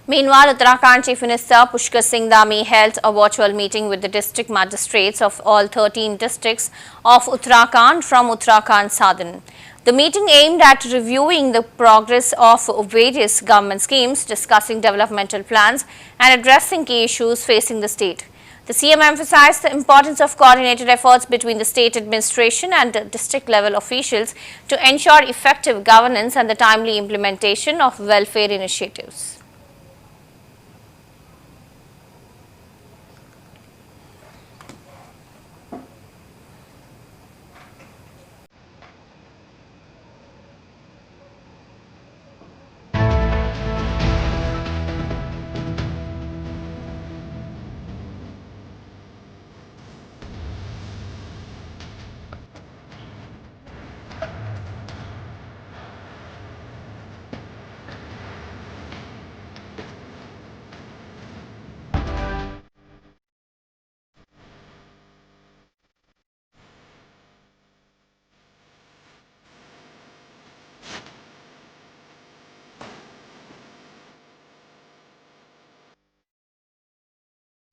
Meanwhile, Uttarakhand Chief Minister Pushkar Singh Dhami held a virtual meeting with the district magistrates of all 13 districts of Uttarakhand from Uttarakhand Sadhan. The meeting aimed at reviewing the progress of various government schemes, discussing developmental plans and addressing key issues facing the state. The CM emphasized the importance of coordinated efforts between the state administration and district level officials to ensure effective governance and the timely implementation of welfare initiatives.